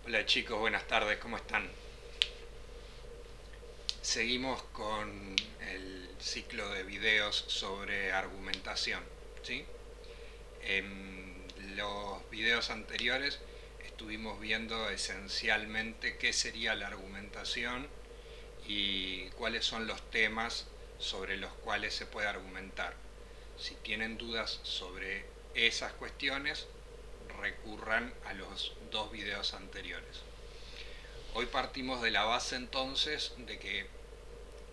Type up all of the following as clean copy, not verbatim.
Hola chicos, buenas tardes, ¿cómo están? Seguimos con el ciclo de videos sobre argumentación, ¿sí? En los videos anteriores estuvimos viendo esencialmente qué sería la argumentación y cuáles son los temas sobre los cuales se puede argumentar. Si tienen dudas sobre esas cuestiones, recurran a los dos videos anteriores. Hoy partimos de la base entonces de que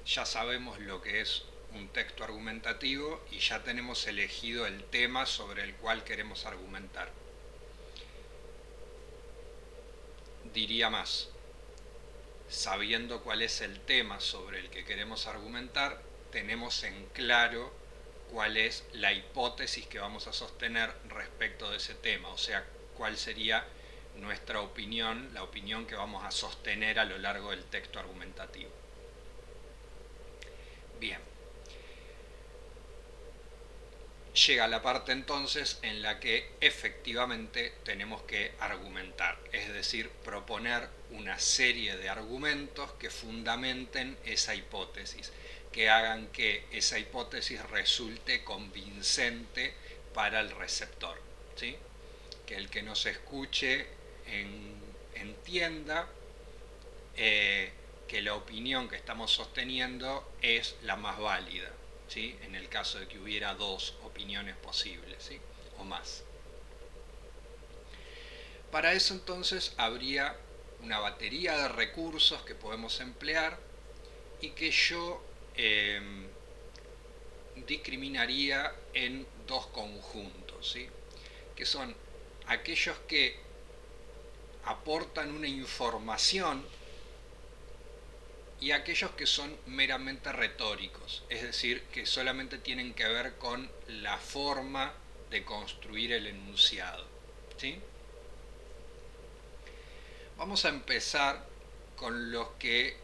ya sabemos lo que es un texto argumentativo y ya tenemos elegido el tema sobre el cual queremos argumentar. Diría más, sabiendo cuál es el tema sobre el que queremos argumentar, tenemos en claro cuál es la hipótesis que vamos a sostener respecto de ese tema, o sea, cuál sería nuestra opinión, la opinión que vamos a sostener a lo largo del texto argumentativo. Bien, llega la parte entonces en la que efectivamente tenemos que argumentar, es decir, proponer una serie de argumentos que fundamenten esa hipótesis, que hagan que esa hipótesis resulte convincente para el receptor, ¿sí? Que el que nos escuche entienda que la opinión que estamos sosteniendo es la más válida, ¿sí? En el caso de que hubiera dos opiniones posibles, ¿sí? O más. Para eso entonces habría una batería de recursos que podemos emplear y que yo discriminaría en dos conjuntos, ¿sí? Que son aquellos que aportan una información y aquellos que son meramente retóricos, es decir, que solamente tienen que ver con la forma de construir el enunciado, ¿sí? Vamos a empezar con los que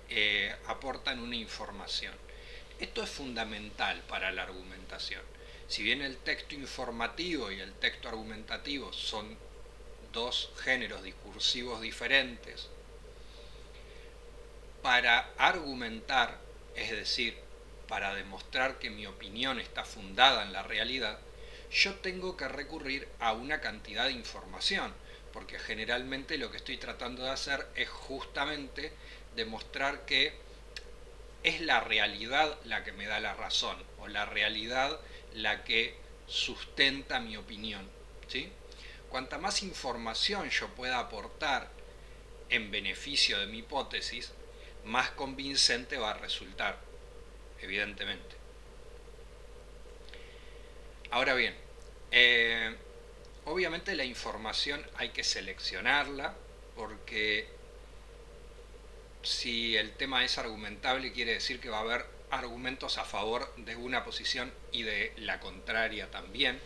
aportan una información. Esto es fundamental para la argumentación. Si bien el texto informativo y el texto argumentativo son dos géneros discursivos diferentes, para argumentar, es decir, para demostrar que mi opinión está fundada en la realidad, yo tengo que recurrir a una cantidad de información, porque generalmente lo que estoy tratando de hacer es justamente demostrar que es la realidad la que me da la razón, o la realidad la que sustenta mi opinión, ¿sí? Cuanta más información yo pueda aportar en beneficio de mi hipótesis, más convincente va a resultar, evidentemente. Ahora bien, obviamente la información hay que seleccionarla porque si el tema es argumentable quiere decir que va a haber argumentos a favor de una posición y de la contraria también.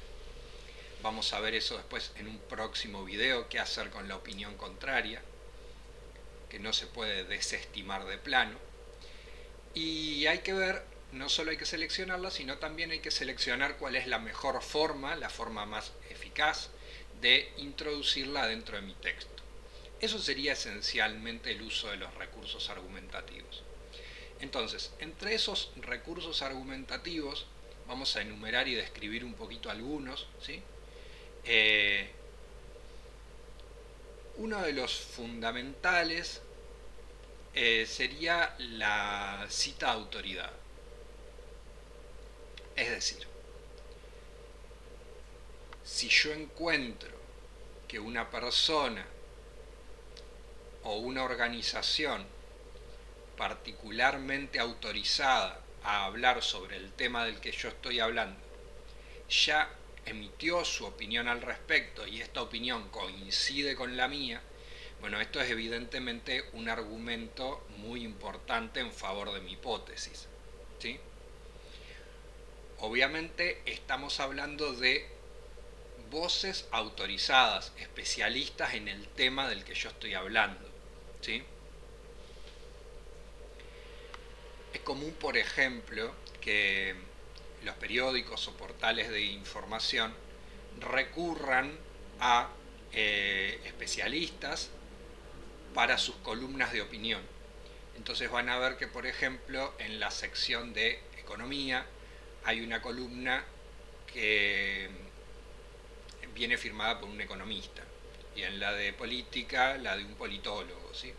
Vamos a ver eso después en un próximo video, qué hacer con la opinión contraria, que no se puede desestimar de plano. Y hay que ver, no solo hay que seleccionarla, sino también hay que seleccionar cuál es la mejor forma, la forma más eficaz de introducirla dentro de mi texto. Eso sería esencialmente el uso de los recursos argumentativos. Entonces, entre esos recursos argumentativos, vamos a enumerar y describir un poquito algunos, ¿sí? Uno de los fundamentales sería la cita de autoridad. Es decir, si yo encuentro que una persona o una organización particularmente autorizada a hablar sobre el tema del que yo estoy hablando ya emitió su opinión al respecto y esta opinión coincide con la mía, bueno, esto es evidentemente un argumento muy importante en favor de mi hipótesis, ¿sí? Obviamente estamos hablando de voces autorizadas, especialistas en el tema del que yo estoy hablando, ¿sí? Es común, por ejemplo, que los periódicos o portales de información recurran a especialistas para sus columnas de opinión. Entonces van a ver que, por ejemplo, en la sección de economía hay una columna que viene firmada por un economista, y en la de política la de un politólogo, ¿sí?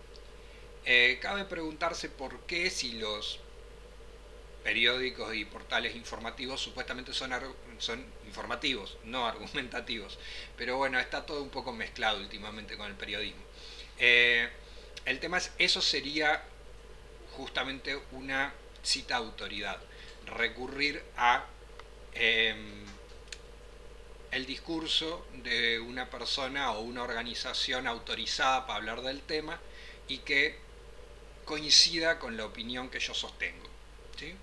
Cabe preguntarse por qué, si los periódicos y portales informativos supuestamente son informativos, no argumentativos. Pero bueno, está todo un poco mezclado últimamente con el periodismo. El tema es, eso sería justamente una cita autoridad. Recurrir a el discurso de una persona o una organización autorizada para hablar del tema y que coincida con la opinión que yo sostengo, ¿sí?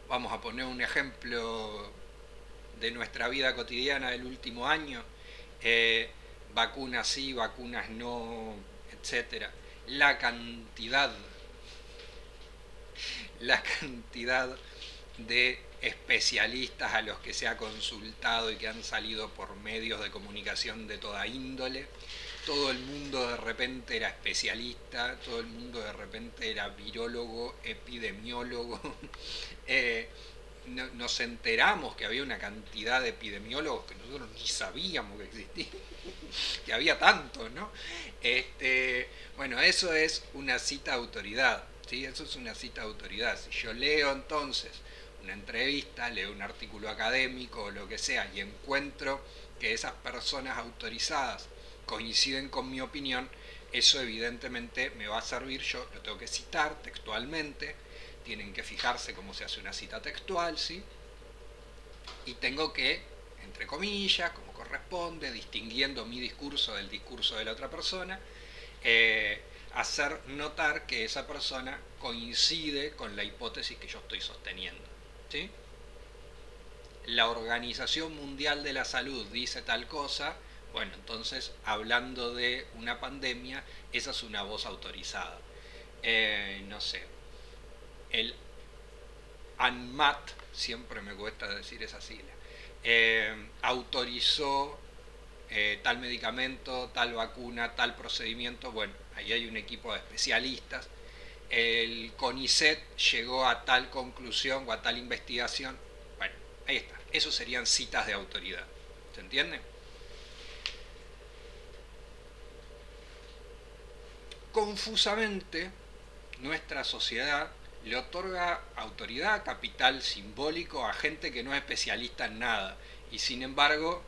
Vamos a poner un ejemplo de nuestra vida cotidiana del último año. Vacunas sí, vacunas no, etcétera. La cantidad de especialistas a los que se ha consultado y que han salido por medios de comunicación de toda índole. Todo el mundo de repente era especialista, todo el mundo de repente era virólogo, epidemiólogo. Nos enteramos que había una cantidad de epidemiólogos que nosotros ni sabíamos que existían, que había tantos, ¿no? Bueno, eso es una cita de autoridad, ¿sí? Eso es una cita de autoridad. Si yo leo entonces una entrevista, leo un artículo académico o lo que sea, y encuentro que esas personas autorizadas coinciden con mi opinión, eso evidentemente me va a servir, yo lo tengo que citar textualmente, tienen que fijarse cómo se hace una cita textual, ¿sí? Y tengo que, entre comillas, como corresponde, distinguiendo mi discurso del discurso de la otra persona, hacer notar que esa persona coincide con la hipótesis que yo estoy sosteniendo, ¿sí? La Organización Mundial de la Salud dice tal cosa, bueno, entonces, hablando de una pandemia, esa es una voz autorizada. No sé, el ANMAT, siempre me cuesta decir esa sigla, autorizó tal medicamento, tal vacuna, tal procedimiento. Bueno, ahí hay un equipo de especialistas. El CONICET llegó a tal conclusión o a tal investigación. Bueno, ahí está. Eso serían citas de autoridad. ¿Se entiende? Confusamente, nuestra sociedad le otorga autoridad, capital simbólico a gente que no es especialista en nada, y sin embargo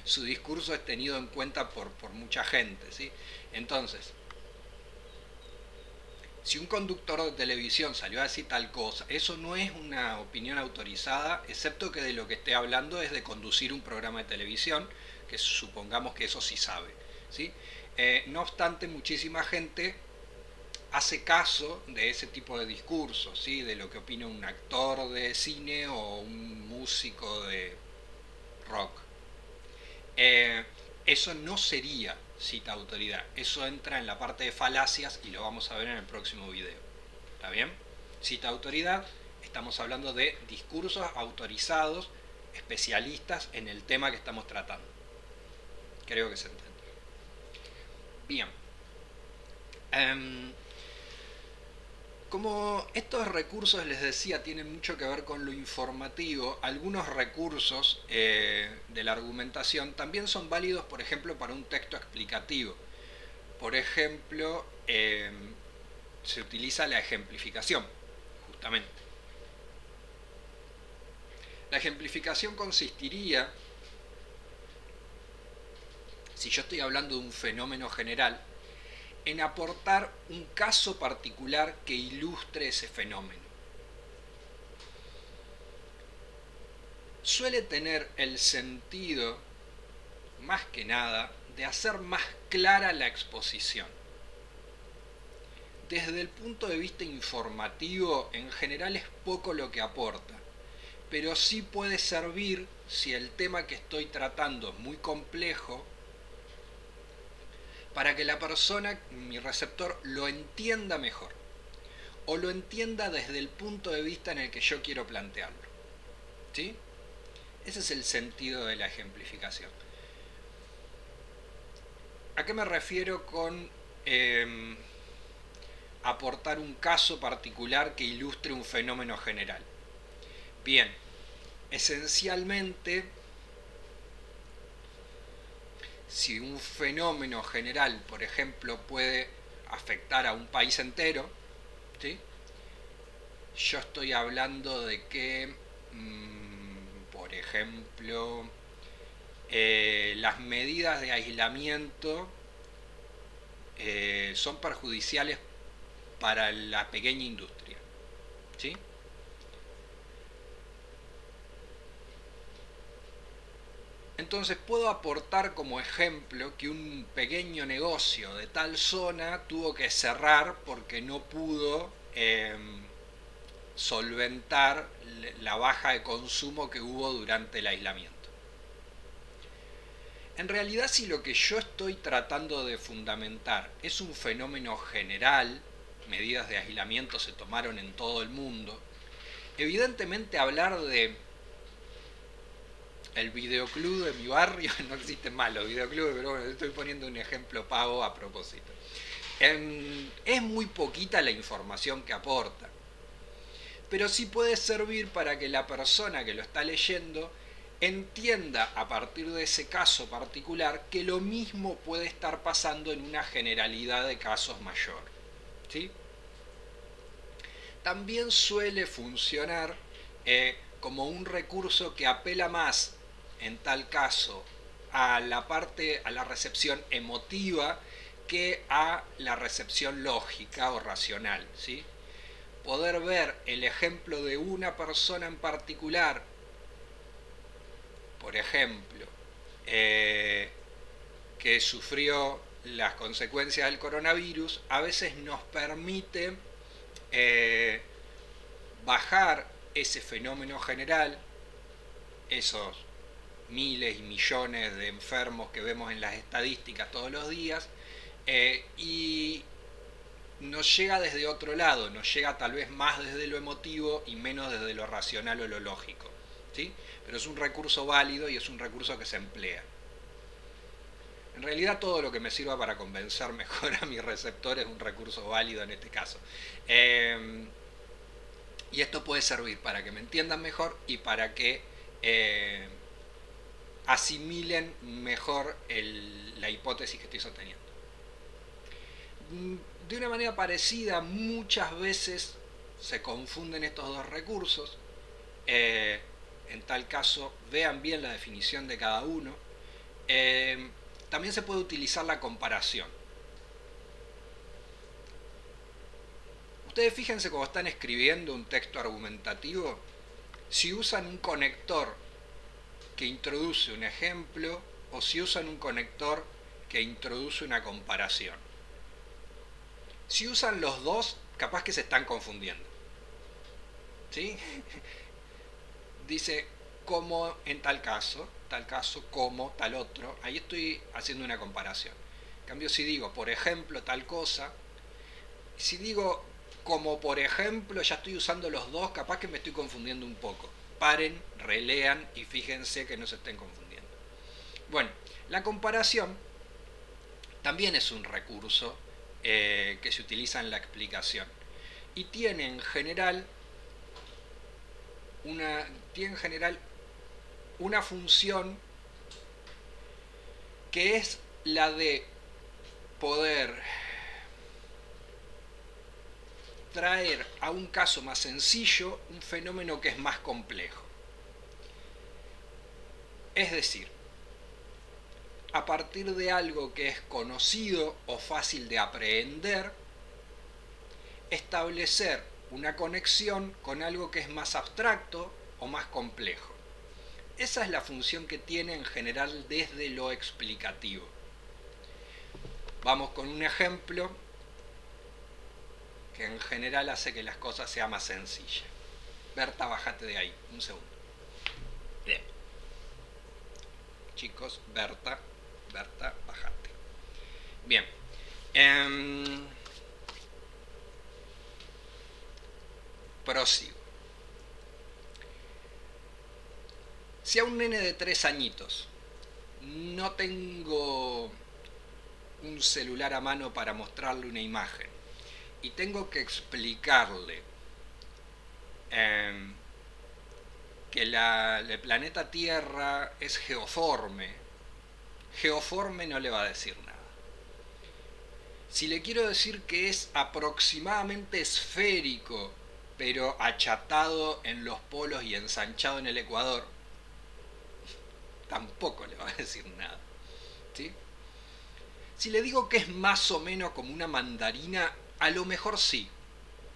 su discurso es tenido en cuenta por mucha gente, ¿sí? Entonces, si un conductor de televisión salió a decir tal cosa, eso no es una opinión autorizada, excepto que de lo que esté hablando es de conducir un programa de televisión, que supongamos que eso sí sabe, ¿sí? No obstante, muchísima gente hace caso de ese tipo de discursos, ¿sí? De lo que opina un actor de cine o un músico de rock. Eso no sería cita autoridad, eso entra en la parte de falacias y lo vamos a ver en el próximo video. ¿Está bien? Cita autoridad, estamos hablando de discursos autorizados, especialistas en el tema que estamos tratando. Creo que se entiende. Bien. Como estos recursos, les decía, tienen mucho que ver con lo informativo, algunos recursos de la argumentación también son válidos, por ejemplo, para un texto explicativo. Por ejemplo, se utiliza la ejemplificación, justamente. La ejemplificación consistiría, si yo estoy hablando de un fenómeno general, en aportar un caso particular que ilustre ese fenómeno. Suele tener el sentido, más que nada, de hacer más clara la exposición. Desde el punto de vista informativo, en general es poco lo que aporta, pero sí puede servir si el tema que estoy tratando es muy complejo, para que la persona, mi receptor, lo entienda mejor, o lo entienda desde el punto de vista en el que yo quiero plantearlo, ¿sí? Ese es el sentido de la ejemplificación. ¿A qué me refiero con aportar un caso particular que ilustre un fenómeno general? Bien, esencialmente, si un fenómeno general, por ejemplo, puede afectar a un país entero, ¿sí? Yo estoy hablando de que, por ejemplo, las medidas de aislamiento son perjudiciales para la pequeña industria, ¿sí? Entonces puedo aportar como ejemplo que un pequeño negocio de tal zona tuvo que cerrar porque no pudo solventar la baja de consumo que hubo durante el aislamiento. En realidad, si lo que yo estoy tratando de fundamentar es un fenómeno general, medidas de aislamiento se tomaron en todo el mundo, evidentemente hablar de el videoclub de mi barrio, no existen más los videoclubes, pero bueno, estoy poniendo un ejemplo pavo a propósito. Es muy poquita la información que aporta, pero sí puede servir para que la persona que lo está leyendo entienda a partir de ese caso particular que lo mismo puede estar pasando en una generalidad de casos mayor, ¿sí? También suele funcionar como un recurso que apela más, en tal caso, a la recepción emotiva que a la recepción lógica o racional, ¿sí? Poder ver el ejemplo de una persona en particular, por ejemplo, que sufrió las consecuencias del coronavirus, a veces nos permite bajar ese fenómeno general, esos miles y millones de enfermos que vemos en las estadísticas todos los días, y nos llega desde otro lado, nos llega tal vez más desde lo emotivo y menos desde lo racional o lo lógico, ¿sí? Pero es un recurso válido y es un recurso que se emplea. En realidad todo lo que me sirva para convencer mejor a mi receptor es un recurso válido en este caso. Y esto puede servir para que me entiendan mejor y para que asimilen mejor la hipótesis que estoy sosteniendo. De una manera parecida, muchas veces se confunden estos dos recursos. En tal caso, vean bien la definición de cada uno. También se puede utilizar la comparación. Ustedes fíjense cuando están escribiendo un texto argumentativo, si usan un conector que introduce un ejemplo o si usan un conector que introduce una comparación. Si usan los dos, capaz que se están confundiendo, ¿sí? Dice como en tal caso como tal otro, ahí estoy haciendo una comparación. En cambio, si digo por ejemplo tal cosa, si digo como por ejemplo, ya estoy usando los dos, capaz que me estoy confundiendo un poco. Paren, relean y fíjense que no se estén confundiendo. Bueno, la comparación también es un recurso que se utiliza en la explicación y tiene en general una función que es la de poder traer a un caso más sencillo un fenómeno que es más complejo. Es decir, a partir de algo que es conocido o fácil de aprehender, establecer una conexión con algo que es más abstracto o más complejo. Esa es la función que tiene en general desde lo explicativo. Vamos con un ejemplo que en general hace que las cosas sean más sencillas. Berta, bájate de ahí, un segundo. Bien. Chicos, Berta, bájate. Bien. Prosigo. Si a un nene de 3 añitos no tengo un celular a mano para mostrarle una imagen y tengo que explicarle eh, que el planeta Tierra es geoforme, geoforme no le va a decir nada. Si le quiero decir que es aproximadamente esférico, pero achatado en los polos y ensanchado en el ecuador, tampoco le va a decir nada. ¿Sí? Si le digo que es más o menos como una mandarina, a lo mejor sí,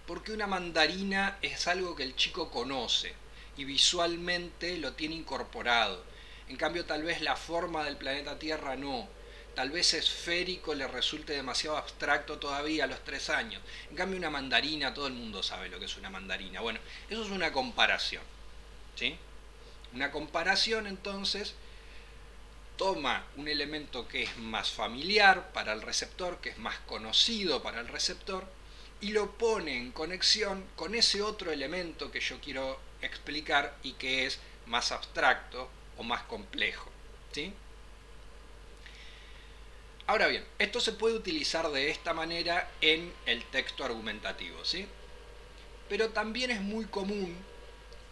porque una mandarina es algo que el chico conoce y visualmente lo tiene incorporado. En cambio, tal vez la forma del planeta Tierra no. Tal vez esférico le resulte demasiado abstracto todavía a los 3 años. En cambio, una mandarina, todo el mundo sabe lo que es una mandarina. Bueno, eso es una comparación. ¿Sí? Una comparación, entonces, toma un elemento que es más familiar para el receptor, que es más conocido para el receptor, y lo pone en conexión con ese otro elemento que yo quiero explicar y que es más abstracto o más complejo. ¿Sí? Ahora bien, esto se puede utilizar de esta manera en el texto argumentativo, ¿sí? Pero también es muy común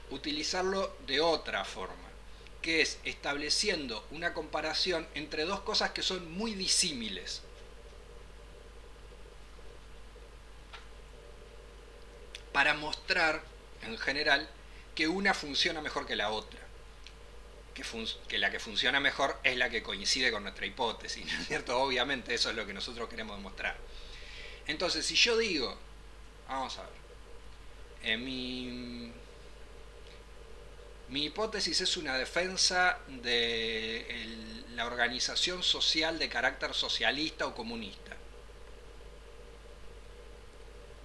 utilizarlo de otra forma, que es estableciendo una comparación entre dos cosas que son muy disímiles. Para mostrar, en general, que una funciona mejor que la otra. Que la que funciona mejor es la que coincide con nuestra hipótesis, ¿no es cierto? Obviamente eso es lo que nosotros queremos demostrar. Entonces, si yo digo, vamos a ver, mi hipótesis es una defensa de la organización social de carácter socialista o comunista.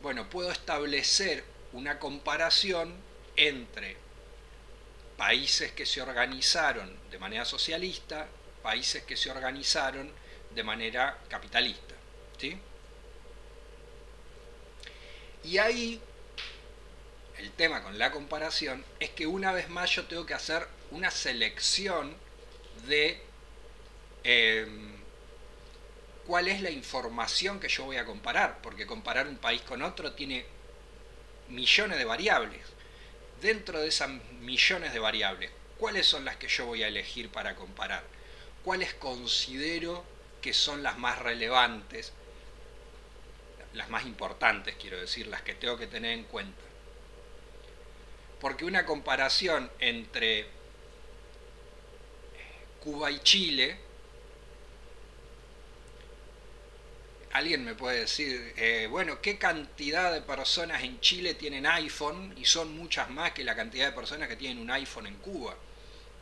Bueno, puedo establecer una comparación entre países que se organizaron de manera socialista, países que se organizaron de manera capitalista. ¿Sí? Y ahí el tema con la comparación es que una vez más yo tengo que hacer una selección de cuál es la información que yo voy a comparar, porque comparar un país con otro tiene millones de variables. Dentro de esas millones de variables, ¿cuáles son las que yo voy a elegir para comparar? ¿Cuáles considero que son las más relevantes, las más importantes, quiero decir, las que tengo que tener en cuenta? Porque una comparación entre Cuba y Chile, alguien me puede decir, bueno, ¿qué cantidad de personas en Chile tienen iPhone? Y son muchas más que la cantidad de personas que tienen un iPhone en Cuba.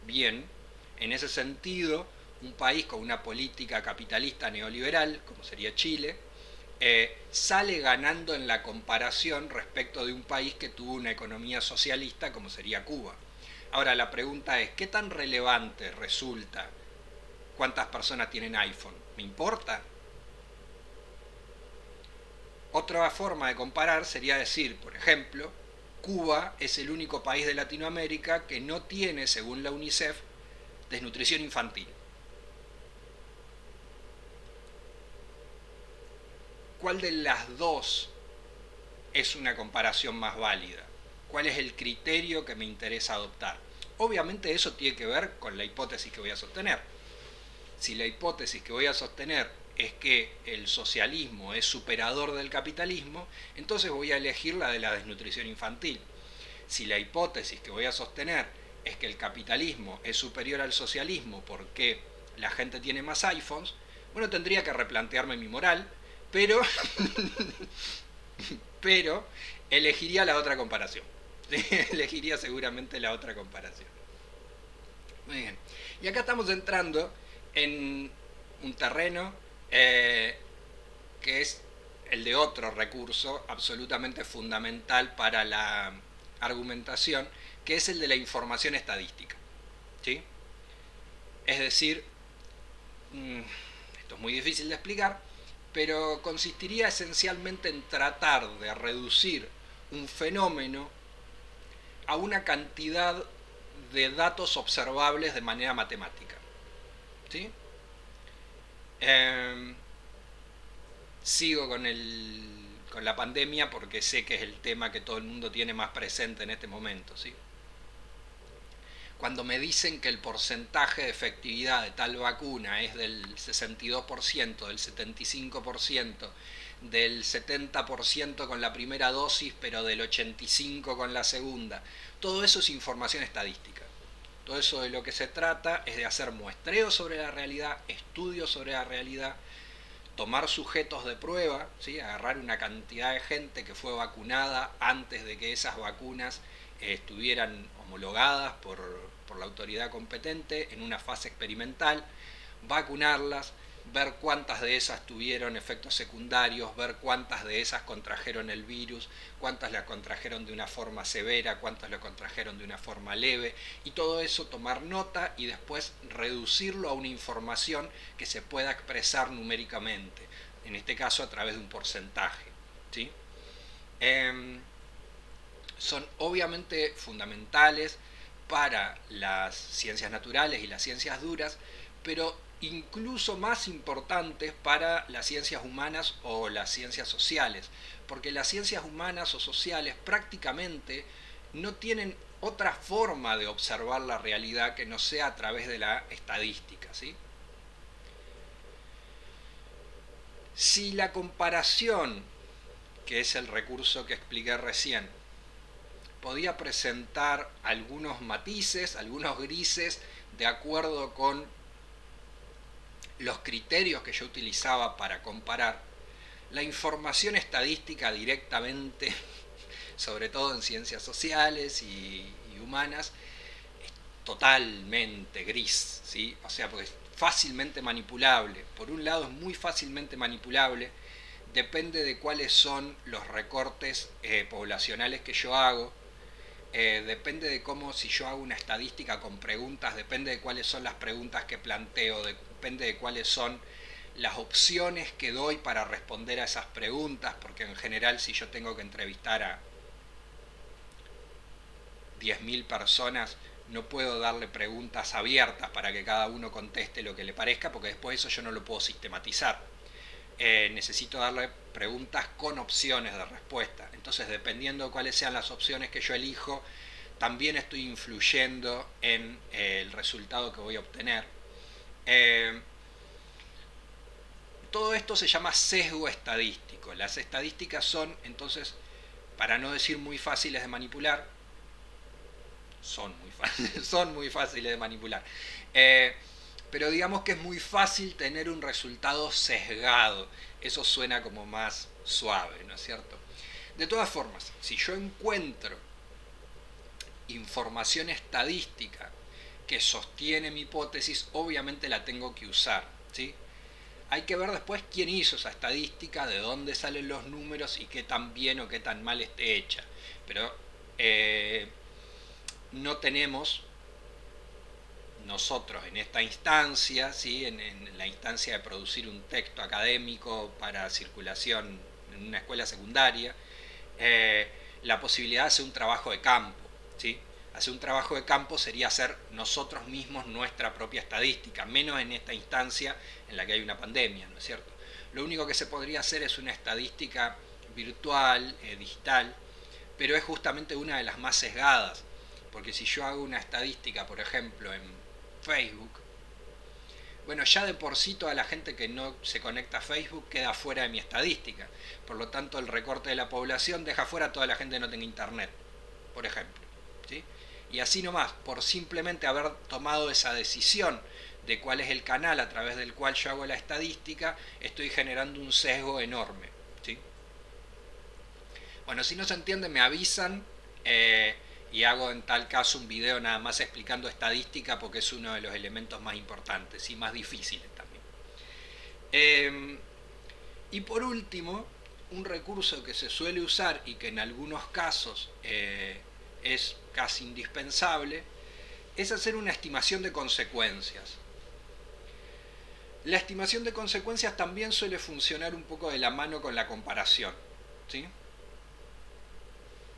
Bien, en ese sentido, un país con una política capitalista neoliberal, como sería Chile, sale ganando en la comparación respecto de un país que tuvo una economía socialista, como sería Cuba. Ahora la pregunta es, ¿qué tan relevante resulta cuántas personas tienen iPhone? ¿Me importa? Otra forma de comparar sería decir, por ejemplo, Cuba es el único país de Latinoamérica que no tiene, según la UNICEF, desnutrición infantil. ¿Cuál de las dos es una comparación más válida? ¿Cuál es el criterio que me interesa adoptar? Obviamente eso tiene que ver con la hipótesis que voy a sostener. Si la hipótesis que voy a sostener es que el socialismo es superador del capitalismo, entonces voy a elegir la de la desnutrición infantil. Si la hipótesis que voy a sostener es que el capitalismo es superior al socialismo porque la gente tiene más iPhones, bueno, tendría que replantearme mi moral, pero pero elegiría la otra comparación. Elegiría seguramente la otra comparación. Muy bien. Y acá estamos entrando en un terreno que es el de otro recurso absolutamente fundamental para la argumentación, que es el de la información estadística. ¿Sí? Es decir, esto es muy difícil de explicar, pero consistiría esencialmente en tratar de reducir un fenómeno a una cantidad de datos observables de manera matemática. ¿Sí? Sigo con la pandemia porque sé que es el tema que todo el mundo tiene más presente en este momento, ¿sí? Cuando me dicen que el porcentaje de efectividad de tal vacuna es del 62%, del 75%, del 70% con la primera dosis, pero del 85% con la segunda, todo eso es información estadística. Todo eso de lo que se trata es de hacer muestreo sobre la realidad, estudios sobre la realidad, tomar sujetos de prueba, ¿sí? Agarrar una cantidad de gente que fue vacunada antes de que esas vacunas estuvieran homologadas por la autoridad competente en una fase experimental, vacunarlas, ver cuántas de esas tuvieron efectos secundarios, ver cuántas de esas contrajeron el virus, cuántas la contrajeron de una forma severa, cuántas lo contrajeron de una forma leve, y todo eso tomar nota y después reducirlo a una información que se pueda expresar numéricamente, en este caso a través de un porcentaje, ¿sí? Son obviamente fundamentales para las ciencias naturales y las ciencias duras, pero incluso más importantes para las ciencias humanas o las ciencias sociales, porque las ciencias humanas o sociales prácticamente no tienen otra forma de observar la realidad que no sea a través de la estadística, ¿sí? Si la comparación, que es el recurso que expliqué recién, podía presentar algunos matices, algunos grises, de acuerdo con los criterios que yo utilizaba para comparar, la información estadística directamente, sobre todo en ciencias sociales y humanas, es totalmente gris, ¿sí? O sea, porque es fácilmente manipulable. Por un lado es muy fácilmente manipulable, depende de cuáles son los recortes poblacionales que yo hago, depende de cómo, si yo hago una estadística con preguntas, depende de cuáles son las preguntas que planteo, depende de cuáles son las opciones que doy para responder a esas preguntas, porque en general si yo tengo que entrevistar a 10.000 personas, no puedo darle preguntas abiertas para que cada uno conteste lo que le parezca, porque después eso yo no lo puedo sistematizar. Necesito darle preguntas con opciones de respuesta. Entonces, dependiendo de cuáles sean las opciones que yo elijo, también estoy influyendo en el resultado que voy a obtener. Eh, Todo esto se llama sesgo estadístico. Las estadísticas son, entonces, para no decir muy fáciles de manipular, son muy fáciles de manipular. Pero digamos que es muy fácil tener un resultado sesgado. Eso suena como más suave, ¿no es cierto? De todas formas, si yo encuentro información estadística que sostiene mi hipótesis, obviamente la tengo que usar, ¿sí? Hay que ver después quién hizo esa estadística, de dónde salen los números y qué tan bien o qué tan mal esté hecha. Pero no tenemos nosotros en esta instancia, ¿sí? en la instancia de producir un texto académico para circulación en una escuela secundaria, la posibilidad de hacer un trabajo de campo, ¿sí? Hacer un trabajo de campo sería hacer nosotros mismos nuestra propia estadística, menos en esta instancia en la que hay una pandemia, ¿no es cierto? Lo único que se podría hacer es una estadística virtual, digital, pero es justamente una de las más sesgadas, porque si yo hago una estadística, por ejemplo, en Facebook, bueno, ya de por sí toda la gente que no se conecta a Facebook queda fuera de mi estadística. Por lo tanto, el recorte de la población deja fuera a toda la gente que no tenga internet, por ejemplo, ¿sí? Y así nomás, por simplemente haber tomado esa decisión de cuál es el canal a través del cual yo hago la estadística, estoy generando un sesgo enorme, ¿sí? Bueno, si no se entiende, me avisan y hago en tal caso un video nada más explicando estadística porque es uno de los elementos más importantes y más difíciles también. Y por último, un recurso que se suele usar y que en algunos casos es casi indispensable es hacer una estimación de consecuencias. La estimación de consecuencias también suele funcionar un poco de la mano con la comparación, ¿sí?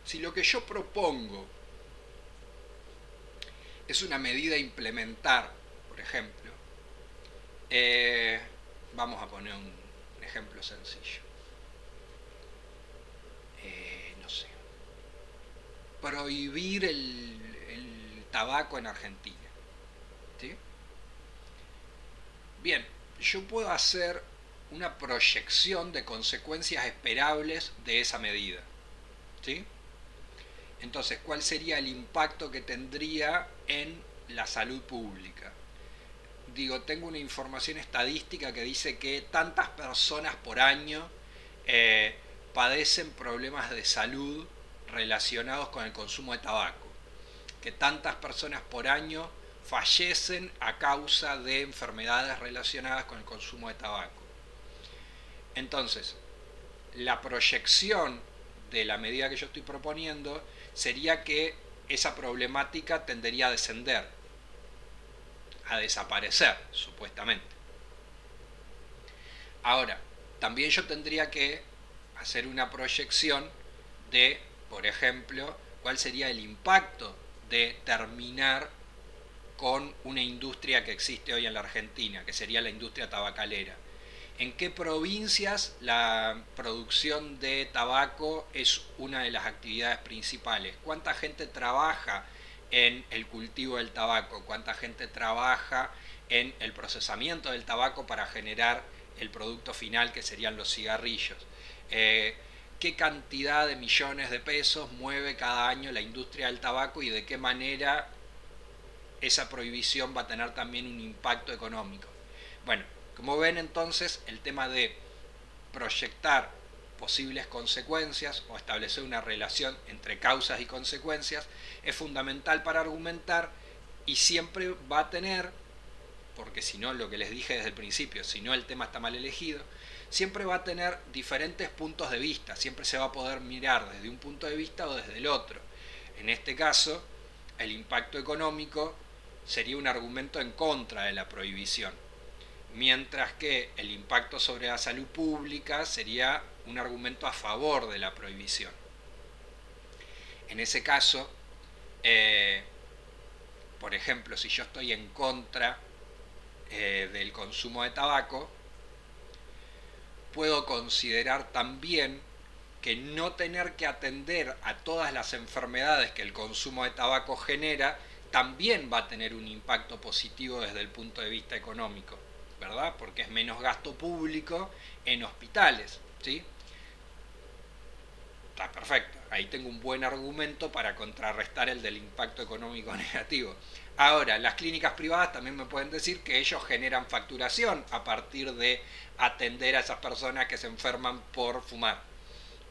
Si lo que yo propongo es una medida a implementar, por ejemplo, vamos a poner un ejemplo sencillo. No sé. Prohibir el tabaco en Argentina. ¿Sí? Bien, yo puedo hacer una proyección de consecuencias esperables de esa medida. ¿Sí? Entonces, ¿cuál sería el impacto que tendría en la salud pública? Digo, tengo una información estadística que dice que tantas personas por año padecen problemas de salud relacionados con el consumo de tabaco, que tantas personas por año fallecen a causa de enfermedades relacionadas con el consumo de tabaco. Entonces, la proyección de la medida que yo estoy proponiendo sería que esa problemática tendería a descender, a desaparecer, supuestamente. Ahora, también yo tendría que hacer una proyección de, por ejemplo, cuál sería el impacto de terminar con una industria que existe hoy en la Argentina, que sería la industria tabacalera. ¿En qué provincias la producción de tabaco es una de las actividades principales? ¿Cuánta gente trabaja en el cultivo del tabaco? ¿Cuánta gente trabaja en el procesamiento del tabaco para generar el producto final, que serían los cigarrillos? ¿Qué cantidad de millones de pesos mueve cada año la industria del tabaco y de qué manera esa prohibición va a tener también un impacto económico? Bueno, como ven, entonces, el tema de proyectar posibles consecuencias o establecer una relación entre causas y consecuencias es fundamental para argumentar, y siempre va a tener, porque si no, lo que les dije desde el principio, si no el tema está mal elegido, siempre va a tener diferentes puntos de vista, siempre se va a poder mirar desde un punto de vista o desde el otro. En este caso, el impacto económico sería un argumento en contra de la prohibición, mientras que el impacto sobre la salud pública sería un argumento a favor de la prohibición. En ese caso, por ejemplo, si yo estoy en contra del consumo de tabaco, puedo considerar también que no tener que atender a todas las enfermedades que el consumo de tabaco genera también va a tener un impacto positivo desde el punto de vista económico, ¿verdad? Porque es menos gasto público en hospitales, ¿sí? Está perfecto, ahí tengo un buen argumento para contrarrestar el del impacto económico negativo. Ahora, las clínicas privadas también me pueden decir que ellos generan facturación a partir de atender a esas personas que se enferman por fumar.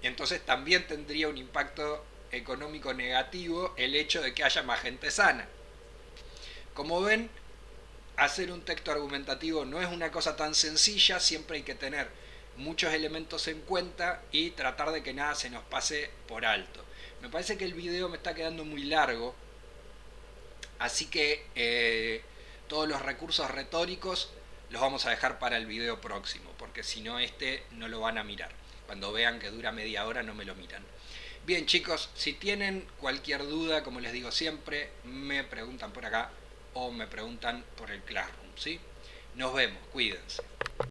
Y entonces también tendría un impacto económico negativo el hecho de que haya más gente sana. Como ven, hacer un texto argumentativo no es una cosa tan sencilla, siempre hay que tener muchos elementos en cuenta y tratar de que nada se nos pase por alto. Me parece que el video me está quedando muy largo, así que todos los recursos retóricos los vamos a dejar para el video próximo, porque si no no lo van a mirar. Cuando vean que dura media hora no me lo miran. Bien, chicos, si tienen cualquier duda, como les digo siempre, me preguntan por acá o me preguntan por el Classroom, ¿sí? Nos vemos, cuídense.